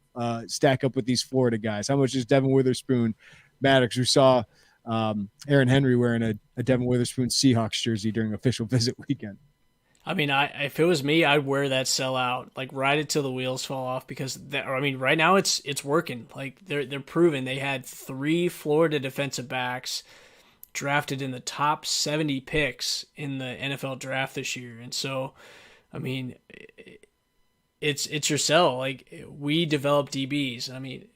stack up with these Florida guys? How much does Devin Witherspoon Maddox, who saw Aaron Henry wearing a Devin Witherspoon Seahawks jersey during official visit weekend? I mean, if it was me, I'd wear that sellout, like ride it till the wheels fall off because right now it's working. Like they're proven. They had 3 Florida defensive backs drafted in the top 70 picks in the NFL draft this year. And so, I mean, it's your sell. Like we develop DBs. I mean,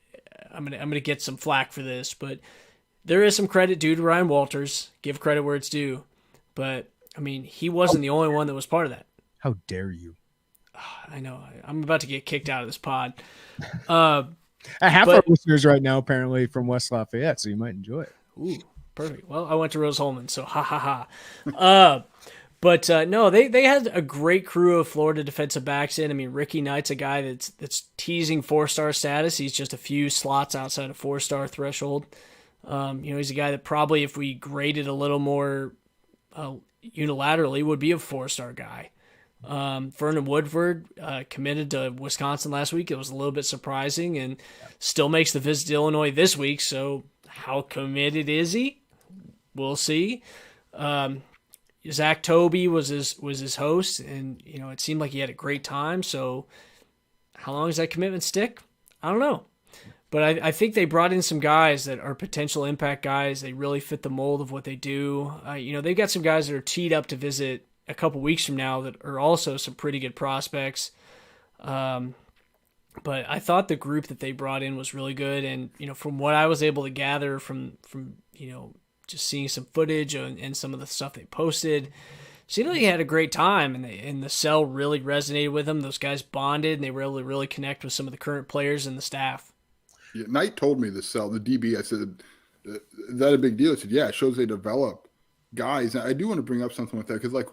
I'm gonna get some flack for this, but there is some credit due to Ryan Walters. Give credit where it's due. But I mean, he wasn't the only one that was part of that. How dare you? I know. I'm about to get kicked out of this pod. Half our listeners right now apparently from West Lafayette, so you might enjoy it. Ooh. Perfect. Well, I went to Rose-Hulman, so ha ha ha. But no, they had a great crew of Florida defensive backs in. I mean, Ricky Knight's a guy that's teasing 4-star status. He's just a few slots outside of 4-star threshold. He's a guy that probably, if we graded a little more unilaterally, would be a 4-star guy. Vernon Woodward committed to Wisconsin last week. It was a little bit surprising and still makes the visit to Illinois this week. So how committed is he? We'll see. Zach Toby was his host, and it seemed like he had a great time. So, how long does that commitment stick? I don't know, but I think they brought in some guys that are potential impact guys. They really fit the mold of what they do. They've got some guys that are teed up to visit a couple weeks from now that are also some pretty good prospects. But I thought the group that they brought in was really good, and from what I was able to gather from just seeing some footage and some of the stuff they posted, seemed like he had a great time, and the cell really resonated with him. Those guys bonded, and they were able to really connect with some of the current players and the staff. Yeah, Knight told me the cell, the DB. I said, "Is that a big deal?" He said, "Yeah, it shows they develop guys." And I do want to bring up something with that because, like,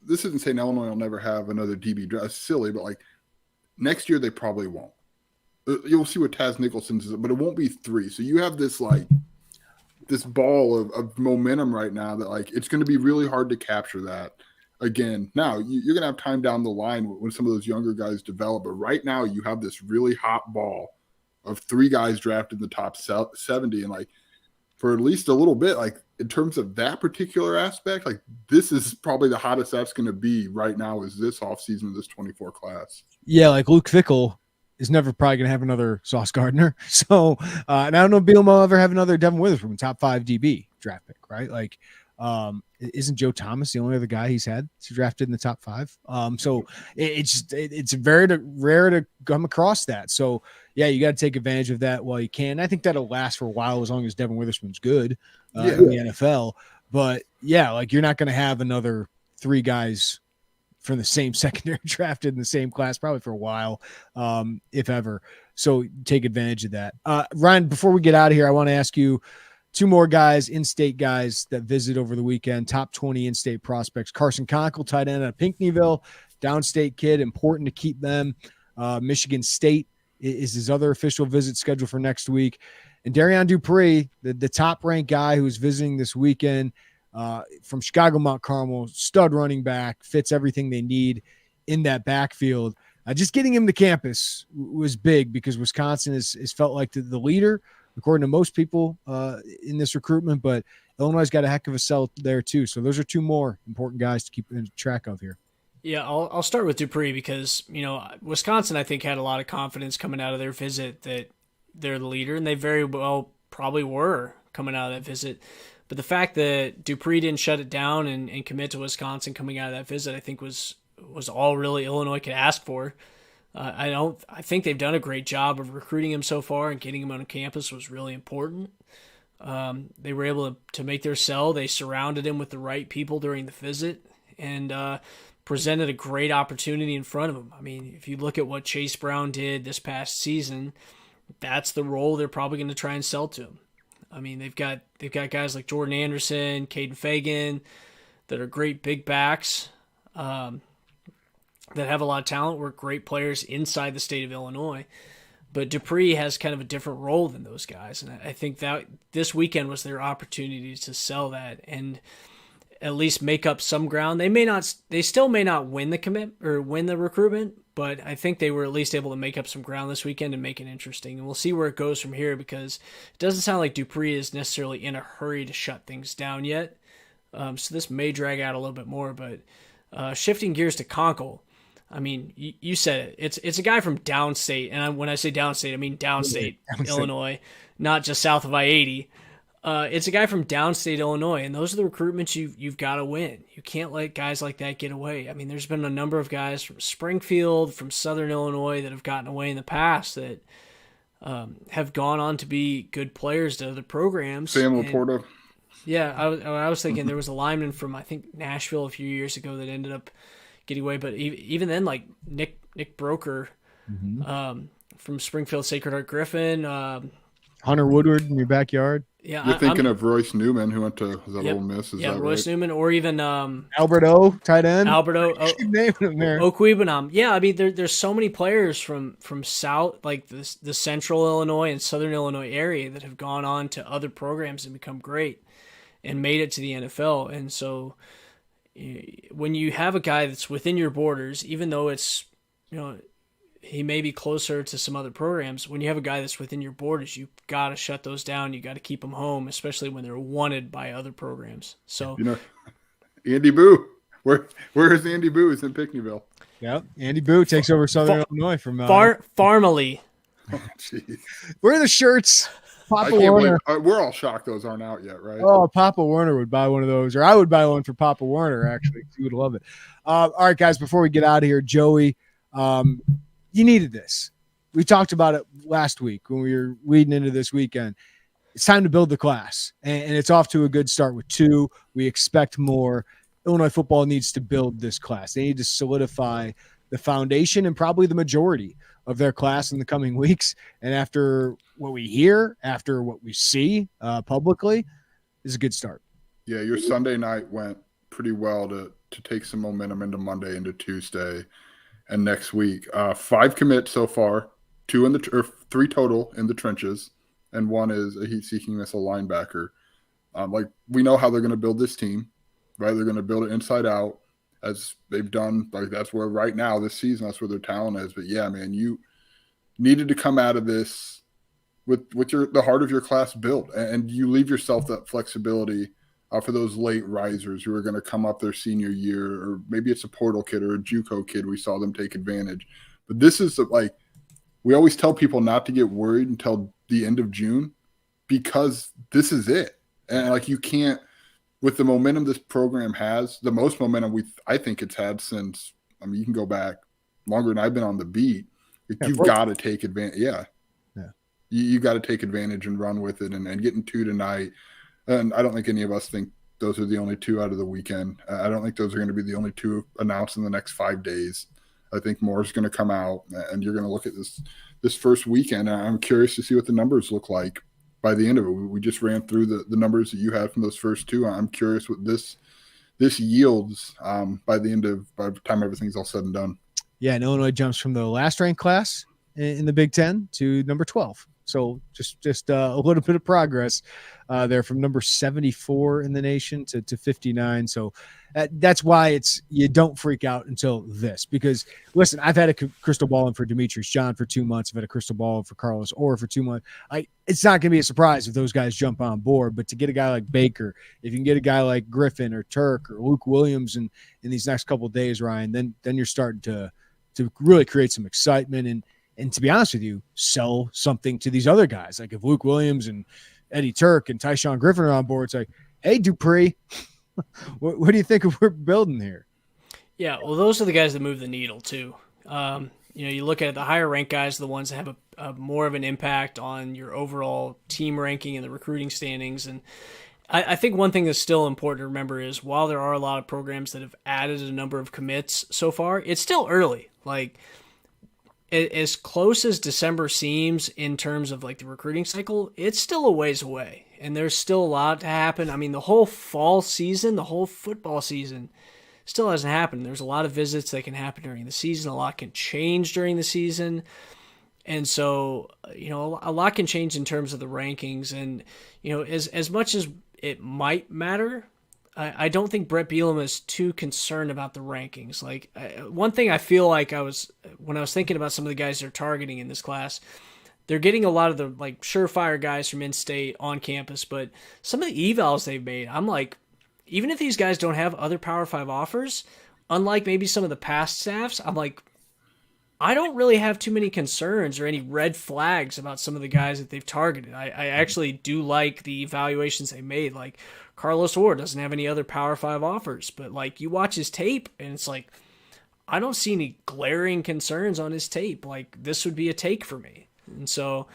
this isn't saying Illinois will never have another DB draft. It's silly, but like next year they probably won't. You'll see what Taz Nicholson's is, but it won't be 3. So you have this this ball of momentum right now that like it's going to be really hard to capture that again. Now you're going to have time down the line when some of those younger guys develop, but right now you have this really hot ball of 3 guys drafted in the top 70, and like for at least a little bit, like in terms of that particular aspect, like this is probably the hottest that's going to be right now is this offseason of this 24 class. Yeah, like Luke Fickell is never probably going to have another Sauce Gardner. So, and I don't know if Bielema will ever have another Devin Witherspoon, top 5 DB draft pick, right? Like, isn't Joe Thomas the only other guy he's had drafted in the top 5? So it's very rare to come across that. So yeah, you got to take advantage of that while you can. I think that'll last for a while as long as Devin Witherspoon's good in the NFL. But yeah, like you're not going to have another 3 guys from the same secondary drafted in the same class probably for a while, if ever. So take advantage of that. Ryan, before we get out of here, I want to ask you 2 more guys, in-state guys that visit over the weekend, top 20 in-state prospects. Carson Conkle, tight end out of Pinckneyville, downstate kid, important to keep them. Michigan State is his other official visit scheduled for next week. And Darian Dupree, the top-ranked guy who's visiting this weekend, from Chicago Mount Carmel, stud running back, fits everything they need in that backfield. Just getting him to campus was big because Wisconsin is felt like the leader, according to most people in this recruitment, but Illinois' got a heck of a sell there too. So those are 2 more important guys to keep track of here. Yeah, I'll start with Dupree because, Wisconsin, I think, had a lot of confidence coming out of their visit that they're the leader, and they very well probably were coming out of that visit. But the fact that Dupree didn't shut it down and commit to Wisconsin coming out of that visit, I think was all really Illinois could ask for. I think they've done a great job of recruiting him so far, and getting him on campus was really important. They were able to make their sell. They surrounded him with the right people during the visit and presented a great opportunity in front of him. I mean, if you look at what Chase Brown did this past season, that's the role they're probably going to try and sell to him. I mean, they've got guys like Jordan Anderson, Caden Fagan, that are great big backs, that have a lot of talent, were great players inside the state of Illinois. But Dupree has kind of a different role than those guys, and I think that this weekend was their opportunity to sell that and at least make up some ground. They still may not win the commit or win the recruitment, but I think they were at least able to make up some ground this weekend and make it interesting. And we'll see where it goes from here, because it doesn't sound like Dupree is necessarily in a hurry to shut things down yet. So this may drag out a little bit more, but shifting gears to Conkle, I mean, you said it. It's a guy from downstate, and when I say downstate, I mean downstate Illinois, not just south of I-80. It's a guy from downstate Illinois, and those are the recruitments you've got to win. You can't let guys like that get away. I mean, there's been a number of guys from Springfield, from Southern Illinois that have gotten away in the past that have gone on to be good players to other programs. Sam Laporta. Yeah, I was thinking there was a lineman from, I think, Nashville a few years ago that ended up getting away, but even then, like Nick Broker from Springfield Sacred Heart Griffin. Hunter Woodward in your backyard. Yeah, You're thinking of Royce Newman, who went to Ole Miss. Is that Royce right? Newman, or even Albert O, tight end. Albert O, naming him there. Okwebanam. Yeah, I mean, there's so many players from South, like the Central Illinois and Southern Illinois area that have gone on to other programs and become great and made it to the NFL. And so when you have a guy that's within your borders, even though it's, he may be closer to some other programs, when you have a guy that's within your borders, you've got to shut those down. You got to keep them home, especially when they're wanted by other programs. So, Andy Boo, where is Andy Boo? He's in Pinckneyville. Yep. Andy Boo takes over Southern Illinois from Farmally. Oh, jeez. Where are the shirts? Papa Werner. Werner. We're all shocked those aren't out yet, right? Oh, Papa Werner would buy one of those, or I would buy one for Papa Werner, actually. He would love it. All right, guys, before we get out of here, Joey, you needed this. We talked about it last week when we were leading into this weekend. it's time to build the class, and it's off to a good start with 2. We expect more. Illinois football needs to build this class. They need to solidify the foundation and probably the majority of their class in the coming weeks. And after what we hear, after what we see publicly, is a good start. Yeah, your Sunday night went pretty well to take some momentum into Monday, into Tuesday, and next week. 5 commits so far, 3 total in the trenches, and 1 is a heat-seeking missile linebacker. We know how they're going to build this team, right? They're going to build it inside out, as they've done. Like, that's where right now this season, that's where their talent is. But yeah, man, you needed to come out of this with the heart of your class built, and you leave yourself that flexibility for those late risers who are going to come up their senior year, or maybe it's a portal kid or a JUCO kid. We saw them take advantage. But this is we always tell people not to get worried until the end of June, because this is it. And you can't, with the momentum this program has, the most momentum I think it's had since, you can go back longer than I've been on the beat. You've got to take advantage. Yeah. You got to take advantage and run with it, and getting 2 tonight. And I don't think any of us think those are the only 2 out of the weekend. I don't think those are going to be the only 2 announced in the next 5 days. I think more is going to come out, and you're going to look at this first weekend. I'm curious to see what the numbers look like by the end of it. We just ran through the numbers that you had from those first 2. I'm curious what this yields by the time everything's all said and done. Yeah, and Illinois jumps from the last ranked class in the Big Ten to number 12. So just a little bit of progress there, from number 74 in the nation to 59. So that's why you don't freak out until this, because listen, I've had a crystal ball in for Demetrius John for 2 months. I've had a crystal ball for Carlos Orr for 2 months. It's not going to be a surprise if those guys jump on board, but to get a guy like Baker, if you can get a guy like Griffin or Turk or Luke Williams in these next couple of days, Ryan, then you're starting to really create some excitement and to be honest with you, sell something to these other guys. Like if Luke Williams and Eddie Turk and Tyshawn Griffin are on board, it's like, hey, Dupree, what do you think we're building here? Yeah, well, those are the guys that move the needle too. You look at the higher ranked guys, the ones that have a more of an impact on your overall team ranking and the recruiting standings. And I think one thing that's still important to remember is while there are a lot of programs that have added a number of commits so far, it's still early. As close as December seems in terms of the recruiting cycle, it's still a ways away, and there's still a lot to happen. The whole fall season, the whole football season still hasn't happened. There's a lot of visits that can happen during the season. A lot can change during the season. And so, a lot can change in terms of the rankings. And, as much as it might matter, I don't think Brett Bielema is too concerned about the rankings. One thing I feel like when I was thinking about some of the guys they're targeting in this class, they're getting a lot of the surefire guys from in-state on campus, but some of the evals they've made, I'm like, even if these guys don't have other Power 5 offers, unlike maybe some of the past staffs, I'm like, I don't really have too many concerns or any red flags about some of the guys that they've targeted. I actually do like the evaluations they made. Carlos Orr doesn't have any other Power 5 offers, but you watch his tape and it's I don't see any glaring concerns on his tape. This would be a take for me. And so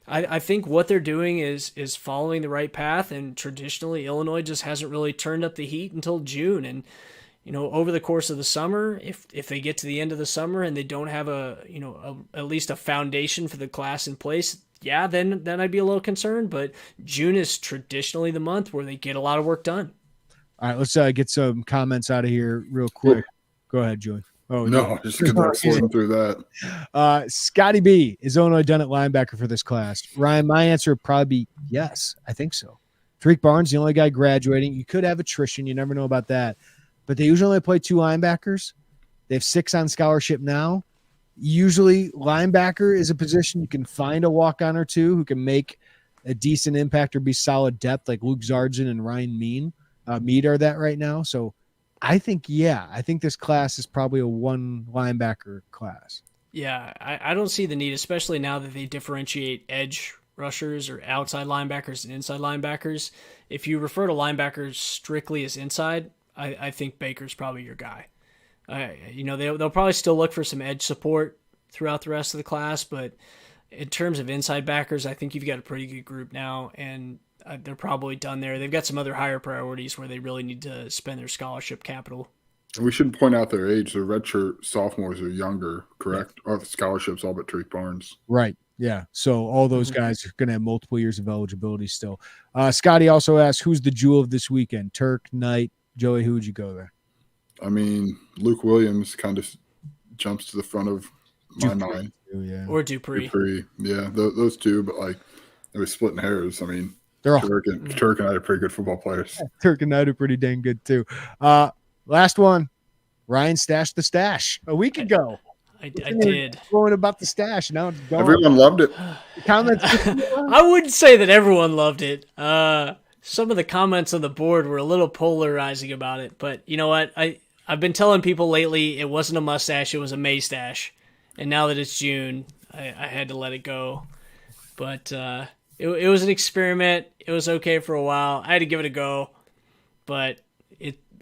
I think what they're doing is following the right path, and traditionally Illinois just hasn't really turned up the heat until June. And over the course of the summer, if they get to the end of the summer and they don't have at least a foundation for the class in place, yeah, then I'd be a little concerned. But June is traditionally the month where they get a lot of work done. All right, let's get some comments out of here real quick. Go ahead, Joey. Oh no, just sorting through that. Scotty B, is Illinois done at linebacker for this class? Ryan, my answer would probably be yes. I think so. Tariq Barnes, the only guy graduating. You could have attrition. You never know about that. But they usually only play 2 linebackers. They have 6 on scholarship now. Usually linebacker is a position you can find a walk-on or 2 who can make a decent impact or be solid depth, like Luke Zardzin and Ryan Mead are that right now. So I think this class is probably a 1 linebacker class. Yeah, I don't see the need, especially now that they differentiate edge rushers or outside linebackers and inside linebackers. If you refer to linebackers strictly as inside, I think Baker's probably your guy. They'll probably still look for some edge support throughout the rest of the class, but in terms of inside backers, I think you've got a pretty good group now, and they're probably done there. They've got some other higher priorities where they really need to spend their scholarship capital. And we should point out their age. Their redshirt sophomores are younger, correct? Yeah. Or the scholarships, all but Tariq Barnes. Right. Yeah. So all those guys are going to have multiple years of eligibility still. Scotty also asked, who's the jewel of this weekend? Turk, Knight, Joey, who would you go there? I mean, Luke Williams kind of jumps to the front of my mind. Yeah. Or Dupree. Yeah, those two, but like they were splitting hairs. I mean, they're all Turk and I are pretty good football players. Turk and Knight are pretty dang good too. Last one, Ryan stashed the stash a week ago. I did. Going about the stash. Now it's gone. Everyone loved it. The comments. I wouldn't say that everyone loved it. Some of the comments on the board were a little polarizing about it, but you know what? I've been telling people lately it wasn't a mustache, it was a May stash. And now that it's June, I had to let it go. But it was an experiment. It was okay for a while. I had to give it a go, but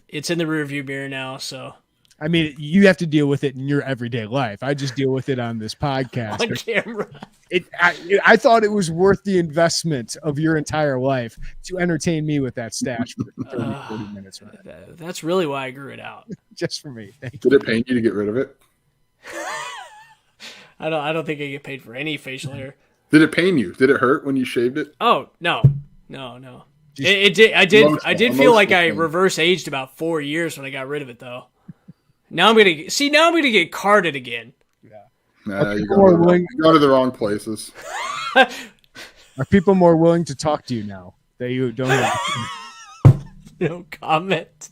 it's in the rearview mirror now, so. I mean, you have to deal with it in your everyday life. I just deal with it on this podcast. On camera. I thought it was worth the investment of your entire life to entertain me with that stash for 30, 40 minutes. Right? That's really why I grew it out. Just for me. Thank Did it pain you to get rid of it? I don't think I get paid for any facial hair. Did it pain you? Did it hurt when you shaved it? Oh, no. It did. I did feel like I reverse aged about 4 years when I got rid of it, though. Now I'm gonna get carded again. Yeah. Nah, you go to the wrong places. Are people more willing to talk to you now that you don't have? No comment.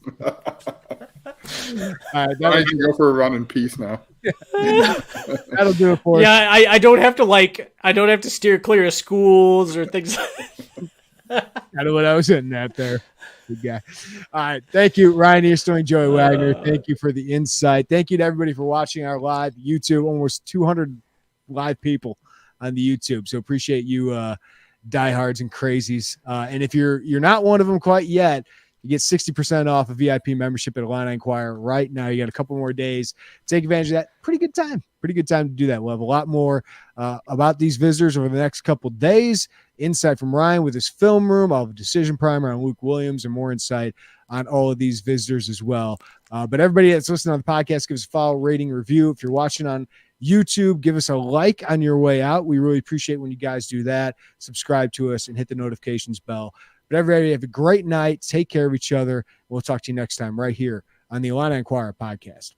I can go for a run in peace now. That'll do it for us. Yeah, I don't have to steer clear of schools or things. Kind of what I was hitting at there. Good guy. All right. Thank you, Ryan Easterling, Joey Wagner. Thank you for the insight. Thank you to everybody for watching our live YouTube. Almost 200 live people on the YouTube. So appreciate you, diehards and crazies. And if you're not one of them quite yet, you get 60% off a VIP membership at Illini Inquirer right now. You got a couple more days. Take advantage of that. Pretty good time to do that. We'll have a lot more about these visitors over the next couple days. Insight from Ryan with his film room. I'll have a decision primer on Luke Williams and more insight on all of these visitors as well. But everybody that's listening on the podcast, give us a follow, rating, review. If you're watching on YouTube, give us a like on your way out. We really appreciate when you guys do that. Subscribe to us and hit the notifications bell. But everybody have a great night. Take care of each other. We'll talk to you next time right here on the Illini Inquirer podcast.